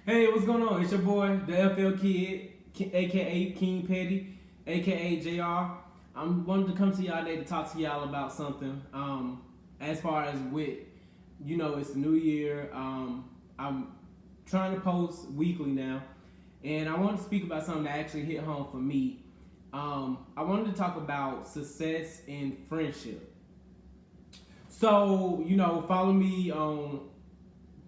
Hey, what's going on? It's your boy, the FL Kid, aka King Petty, aka JR. I'm wanted to come to y'all today to talk to y'all about something. As far as with, it's the new year. I'm trying to post weekly now, and I wanted to speak about something that actually hit home for me. I wanted to talk about success in friendship. So, follow me on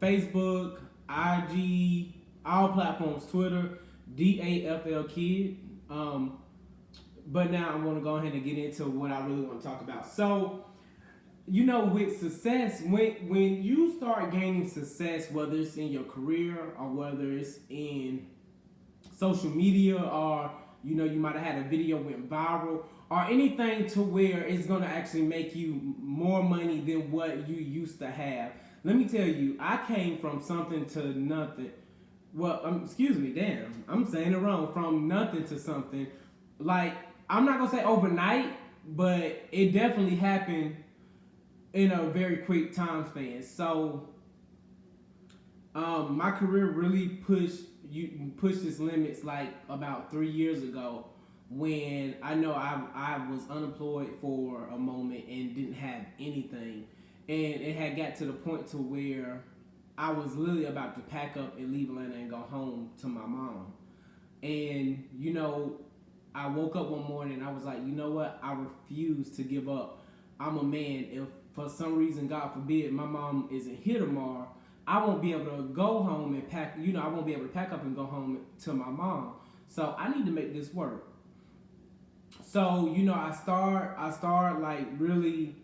Facebook, IG, all platforms, Twitter, DAFL Kid. But now I'm going to go ahead and get into what I really want to talk about. So, with success, when you start gaining success, whether it's in your career or whether it's in social media or you might have had a video went viral or anything to where it's going to actually make you more money than what you used to have. Let me tell you, I came from something to nothing. Well, excuse me, damn, I'm saying it wrong. From nothing to something. Like, I'm not gonna say overnight, but it definitely happened in a very quick time span. So my career really pushed its limits like about 3 years ago when I know I was unemployed for a moment and didn't have anything, and it had got to the point to where I was literally about to pack up and leave Atlanta and go home to my mom. And I woke up one morning and I was like, you know what? I refuse to give up. I'm a man. If for some reason, God forbid, my mom isn't here tomorrow, I won't be able to go home and pack. I won't be able to pack up and go home to my mom. So I need to make this work. So I start like really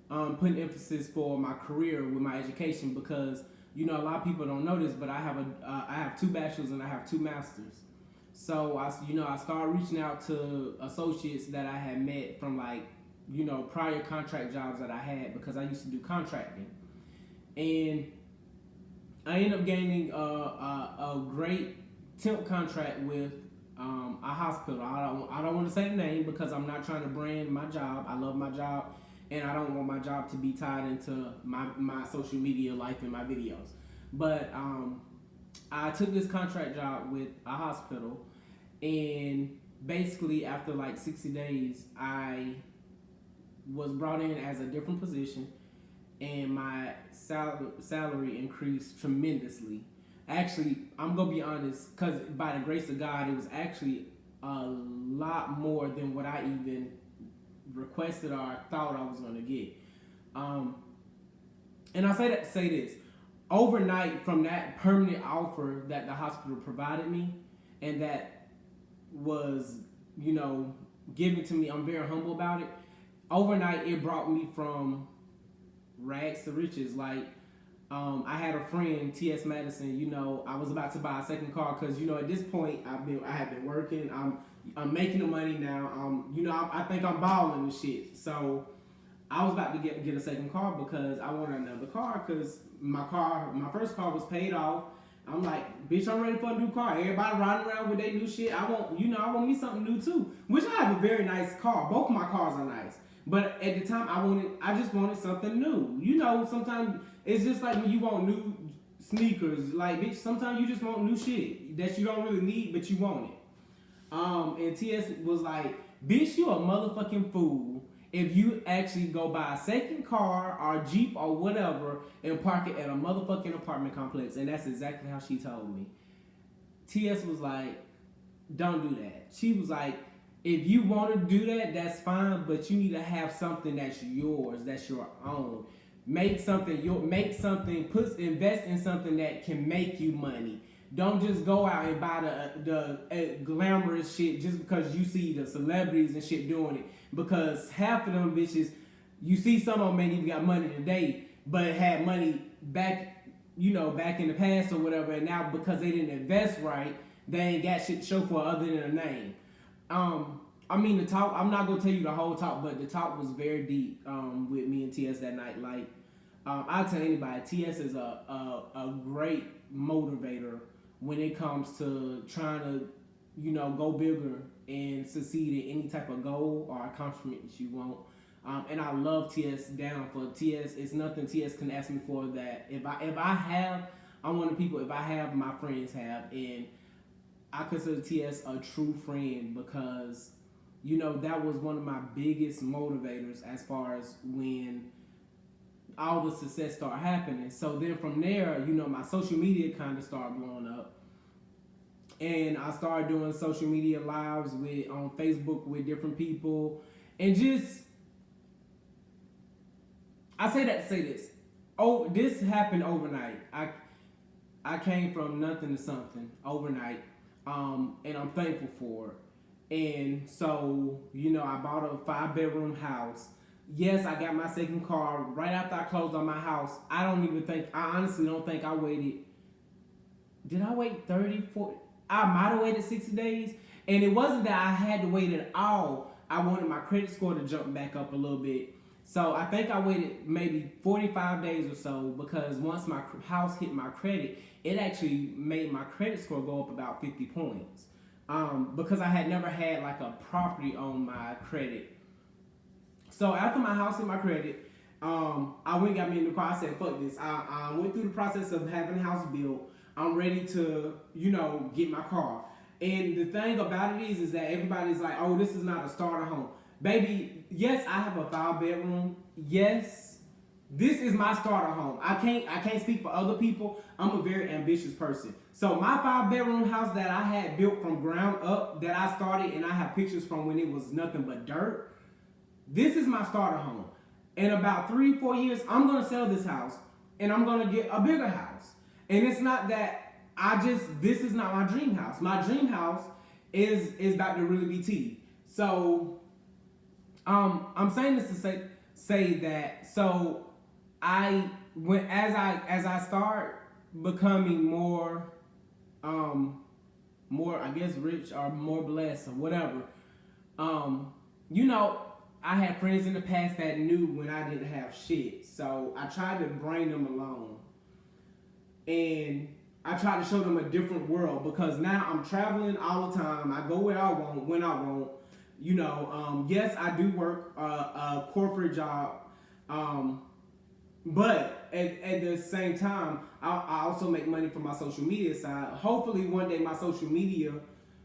putting emphasis for my career with my education because a lot of people don't know this, but I have two bachelors and I have two masters. So I started reaching out to associates that I had met from like prior contract jobs that I had because I used to do contracting, and I ended up gaining a great temp contract with a hospital. I don't want to say the name because I'm not trying to brand my job. I love my job, and I don't want my job to be tied into my social media life and my videos. But I took this contract job with a hospital, and basically after like 60 days, I was brought in as a different position, and my salary increased tremendously. Actually, I'm gonna be honest, because by the grace of God, it was actually a lot more than what I even requested or thought I was gonna get. Um, and I say that to say this: overnight, from that permanent offer that the hospital provided me, and that was given to me, I'm very humble about it. Overnight, it brought me from rags to riches. Like, I had a friend, T.S. Madison. I was about to buy a second car because at this point I have been working. I'm making the money now. I think I'm balling and shit. So I was about to get a second car because I wanted another car because my first car was paid off. I'm like, bitch, I'm ready for a new car. Everybody riding around with their new shit. I want me something new too. Which I have a very nice car. Both of my cars are nice. But at the time, I just wanted something new. Sometimes it's just like when you want new sneakers. Like, bitch, sometimes you just want new shit that you don't really need, but you want it. And TS was like, bitch, you a motherfucking fool if you actually go buy a second car or Jeep or whatever and park it at a motherfucking apartment complex. And that's exactly how she told me. TS was like, don't do that. She was like, if you want to do that, that's fine, but you need to have something that's yours, that's your own. Invest in something that can make you money. Don't just go out and buy the glamorous shit just because you see the celebrities and shit doing it. Because half of them bitches, you see some of them ain't even got money today, but had money back in the past or whatever, and now because they didn't invest right, they ain't got shit to show for other than a name. The talk, I'm not gonna tell you the whole talk, but the talk was very deep with me and TS that night. Like, I'll tell anybody, TS is a great motivator when it comes to trying to, go bigger and succeed in any type of goal or accomplishment that you want. And I love TS down for TS. It's nothing TS can ask me for that. If I have I'm one of the people, if I have, my friends have, and I consider TS a true friend because, that was one of my biggest motivators as far as when all the success started happening. So then from there, my social media kind of started blowing up. And I started doing social media lives on Facebook with different people. And just, I say that to say this. Oh, this happened overnight. I came from nothing to something overnight. And I'm thankful for it. And so, I bought a 5-bedroom house. Yes, I got my second car right after I closed on my house. I honestly don't think I waited. Did I wait 30, 40? I might have waited 60 days. And it wasn't that I had to wait at all. I wanted my credit score to jump back up a little bit. So I think I waited maybe 45 days or so, because once my house hit my credit, it actually made my credit score go up about 50 points. Because I had never had like a property on my credit. So after my house hit my credit, I went and got me a new car. I said, fuck this. I went through the process of having a house built. I'm ready to, get my car. And the thing about it is that everybody's like, oh, this is not a starter home. Baby, yes, I have a 5-bedroom. Yes, this is my starter home. I can't speak for other people. I'm a very ambitious person. So my 5-bedroom house that I had built from ground up, that I started, and I have pictures from when it was nothing but dirt. This is my starter home. In about 3-4 years, I'm gonna sell this house and I'm gonna get a bigger house. And it's not that this is not my dream house. My dream house is about to really be T. So, I'm saying this to say that. So, as I start becoming more, I guess rich or more blessed or whatever, I had friends in the past that knew when I didn't have shit. So I tried to bring them along. And I tried to show them a different world, because now I'm traveling all the time. I go where I want, when I want. Yes, I do work a corporate job. But at the same time, I also make money from my social media side. Hopefully one day my social media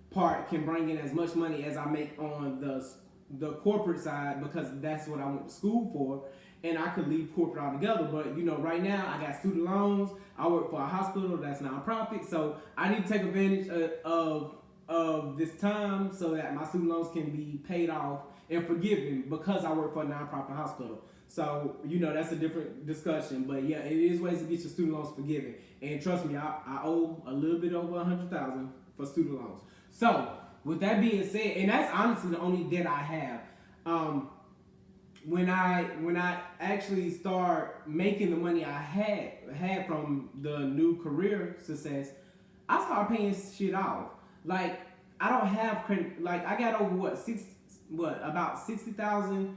part can bring in as much money as I make on the corporate side, because that's what I went to school for, and I could leave corporate altogether. But right now I got student loans. I work for a hospital that's nonprofit, so I need to take advantage of this time so that my student loans can be paid off and forgiven, because I work for a nonprofit hospital. So that's a different discussion. But yeah, it is ways to get your student loans forgiven, and trust me, I owe a little bit over $100,000 for student loans. So with that being said, and that's honestly the only debt I have. When I actually start making the money I had from the new career success, I start paying shit off. Like, I don't have credit. Like, I got over about $60,000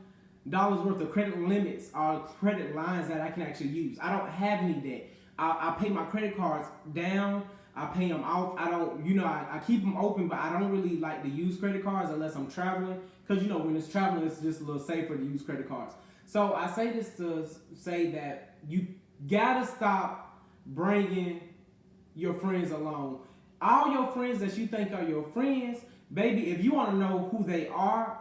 worth of credit limits or credit lines that I can actually use. I don't have any debt. I pay my credit cards down. I pay them off. I don't, I keep them open, but I don't really like to use credit cards unless I'm traveling. Because, when it's traveling, it's just a little safer to use credit cards. So I say this to say that you gotta stop bringing your friends along. All your friends that you think are your friends, baby, if you want to know who they are,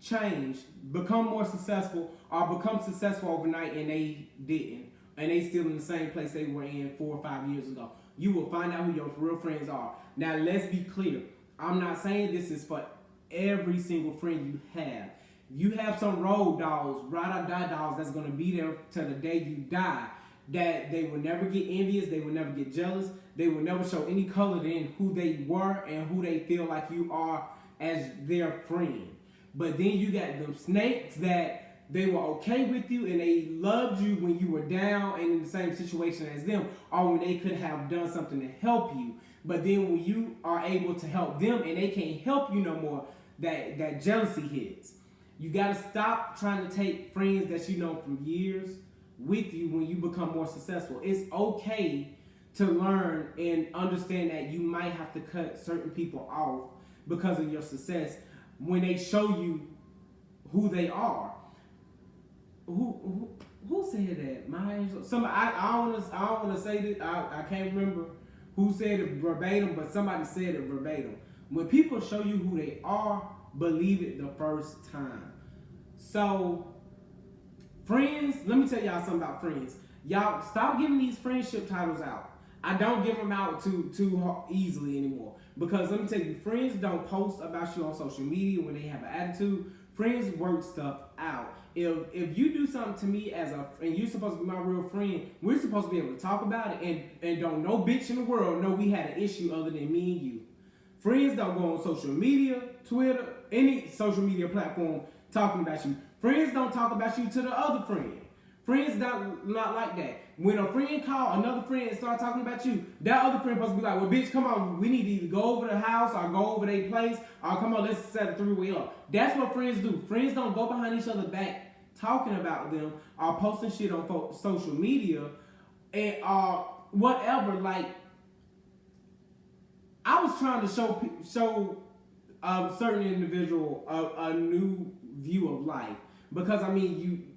change, become more successful, or become successful overnight and they didn't. And they still in the same place they were in 4 or 5 years ago. You will find out who your real friends are. Now, let's be clear. I'm not saying this is for every single friend you have. You have some road dogs, ride or die dogs that's going to be there till the day you die. That they will never get envious. They will never get jealous. They will never show any color in who they were and who they feel like you are as their friend. But then you got them snakes that they were okay with you and they loved you when you were down and in the same situation as them, or when they could have done something to help you. But then when you are able to help them and they can't help you no more, that jealousy hits. You got to stop trying to take friends that you know from years with you when you become more successful. It's okay to learn and understand that you might have to cut certain people off because of your success when they show you who they are. Who said that? My Angel. Somebody. I don't wanna say this. I can't remember who said it verbatim, but somebody said it verbatim. When people show you who they are, believe it the first time. So, friends, let me tell y'all something about friends. Y'all stop giving these friendship titles out. I don't give them out too easily anymore, because let me tell you, friends don't post about you on social media when they have an attitude. Friends work stuff out. If you do something to me and you're supposed to be my real friend, we're supposed to be able to talk about it, and don't no bitch in the world know we had an issue other than me and you. Friends don't go on social media, Twitter, any social media platform talking about you. Friends don't talk about you to the other friend. Friends not like that. When a friend call another friend and start talking about you, that other friend supposed to be like, well, bitch, come on, we need to either go over the house or go over their place, or come on, let's set a three-way up. That's what friends do. Friends don't go behind each other back talking about them or posting shit on social media and whatever. Like, I was trying to show a certain individual a new view of life, because I mean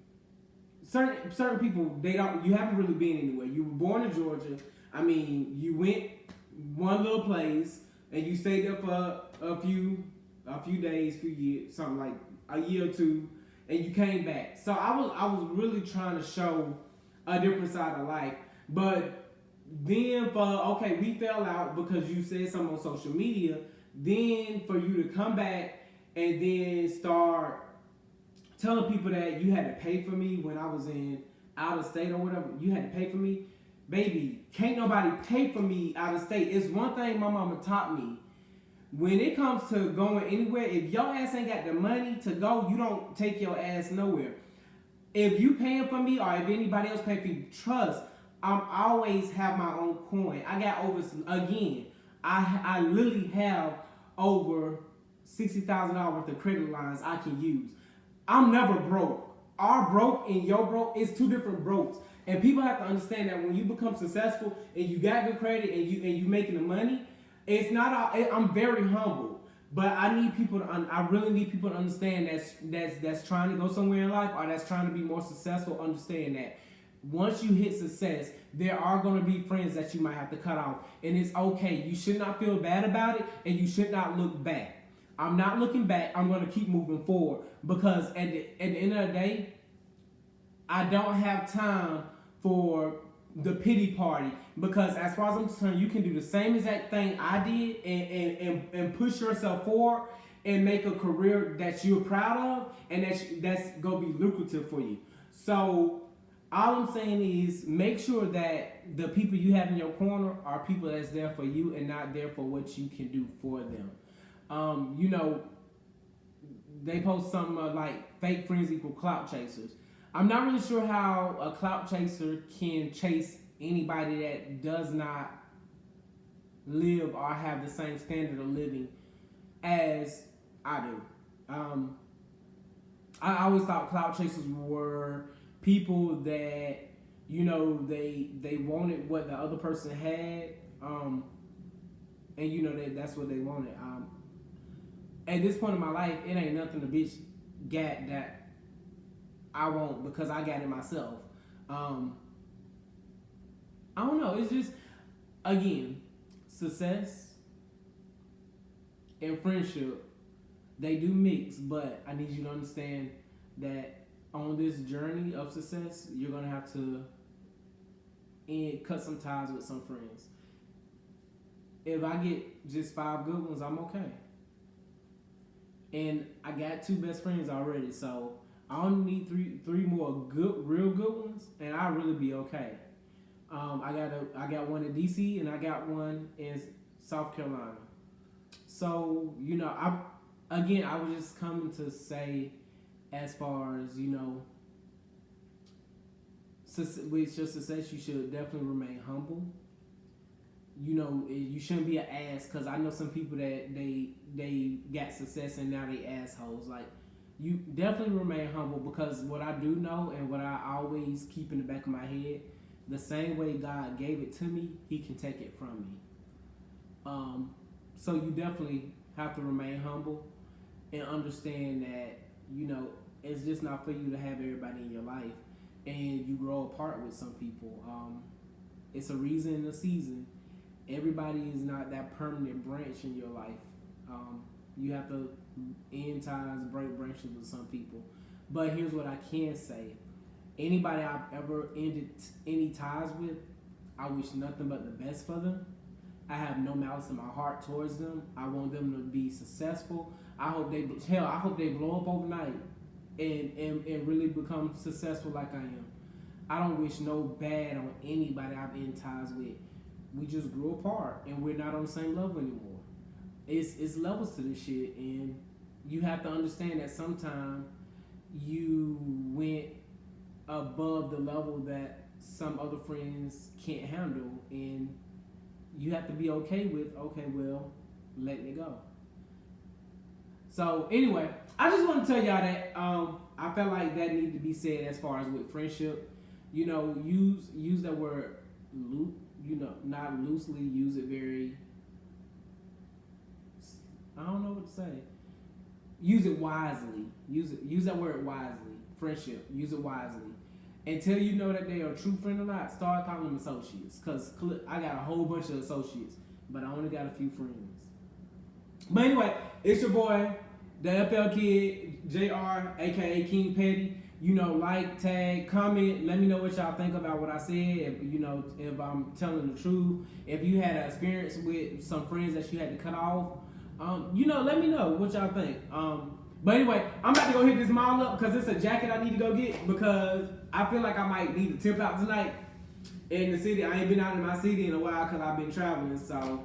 certain people, you haven't really been anywhere. You were born in Georgia. I mean, you went one little place and you stayed there for a few days, few years, something like a year or two, and you came back. So I was really trying to show a different side of life. But then we fell out because you said something on social media. Then for you to come back and then start telling people that you had to pay for me when I was in out of state or whatever, you had to pay for me. Baby, can't nobody pay for me out of state. It's one thing my mama taught me. When it comes to going anywhere, if your ass ain't got the money to go, you don't take your ass nowhere. If you paying for me or if anybody else paying for you, trust, I'm always have my own coin. I got over, again, I literally have over $60,000 worth of credit lines I can use. I'm never broke. Our broke and your broke is two different brokes. And people have to understand that when you become successful and you got good credit and you making the money, it's not. I'm very humble, but I need people to. I really need people to understand that's trying to go somewhere in life or that's trying to be more successful. Understand that once you hit success, there are going to be friends that you might have to cut off, and it's okay. You should not feel bad about it, and you should not look back. I'm not looking back. I'm going to keep moving forward, because at the end of the day, I don't have time for the pity party, because as far as I'm concerned, you can do the same exact thing I did and push yourself forward and make a career that you're proud of and that's going to be lucrative for you. So all I'm saying is make sure that the people you have in your corner are people that's there for you and not there for what you can do for them. They post something like fake friends equal clout chasers. I'm not really sure how a clout chaser can chase anybody that does not live or have the same standard of living as I do. I always thought clout chasers were people that, they wanted what the other person had, and that's what they wanted. At this point in my life, it ain't nothing a bitch got that I won't, because I got it myself. I don't know. It's just, again, success and friendship, they do mix, but I need you to understand that on this journey of success, you're going to have to cut some ties with some friends. If I get just 5 good ones, I'm okay. And I got 2 best friends already, so I only need three more real good ones, and I'll really be okay. I got one in DC and I got one in South Carolina. So I was just coming to say, as far as with your success, you should definitely remain humble. You shouldn't be an ass, because I know some people that they got success and now they assholes. Like, you definitely remain humble, because what I do know and what I always keep in the back of my head, the same way God gave it to me, He can take it from me. So you definitely have to remain humble and understand that it's just not for you to have everybody in your life. and you grow apart with some people. It's a reason and a season. Everybody is not that permanent branch in your life. You have to end ties, break branches with some people. But here's what I can say: anybody I've ever ended any ties with, I wish nothing but the best for them. I have no malice in my heart towards them. I want them to be successful. I hope they blow up overnight and really become successful like I am. I don't wish no bad on anybody I've in ties with. We just grew apart and we're not on the same level anymore. It's levels to this shit, and you have to understand that sometimes you went above the level that some other friends can't handle, and you have to be okay with, okay, well, letting it go. So anyway, I just want to tell y'all that I felt like that needed to be said as far as with friendship. You know, use that word, not loosely. Use it very. I don't know what to say. Use it wisely. Use that word wisely. Friendship. Use it wisely. Until you know that they are a true friend or not, start calling them associates. Because I got a whole bunch of associates, but I only got a few friends. But anyway, it's your boy, the FL Kid, JR, aka King Petty. You know, like, tag, comment, let me know what y'all think about what I said. If I'm telling the truth. If you had an experience with some friends that you had to cut off, let me know what y'all think. But anyway, I'm about to go hit this mall up because it's a jacket I need to go get because I feel like I might need to tip out tonight in the city. I ain't been out in my city in a while because I've been traveling. So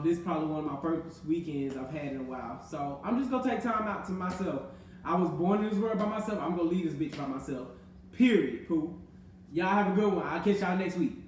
this is probably one of my first weekends I've had in a while. So I'm just going to take time out to myself. I was born in this world by myself. I'm going to leave this bitch by myself. Period, poo. Y'all have a good one. I'll catch y'all next week.